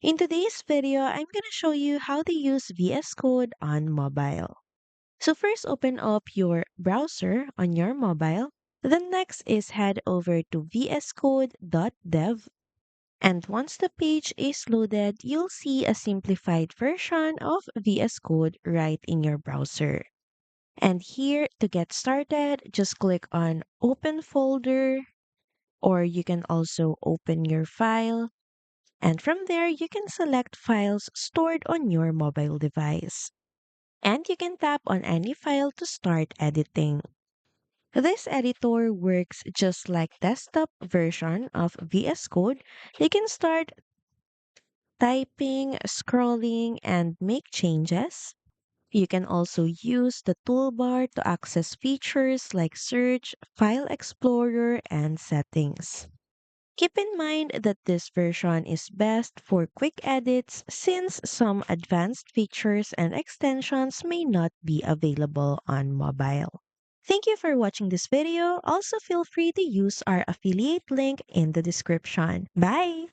In today's video, I'm going to show you how to use VS Code on mobile. So first open up your browser on your mobile. Then next is head over to vscode.dev. And once the page is loaded, you'll see a simplified version of VS Code right in your browser. And here to get started, just click on open folder, or you can also open your file. And from there, you can select files stored on your mobile device. And you can tap on any file to start editing. This editor works just like desktop version of VS Code. You can start typing, scrolling, and make changes. You can also use the toolbar to access features like search, file explorer, and settings. Keep in mind that this version is best for quick edits since some advanced features and extensions may not be available on mobile. Thank you for watching this video. Also feel free to use our affiliate link in the description. Bye!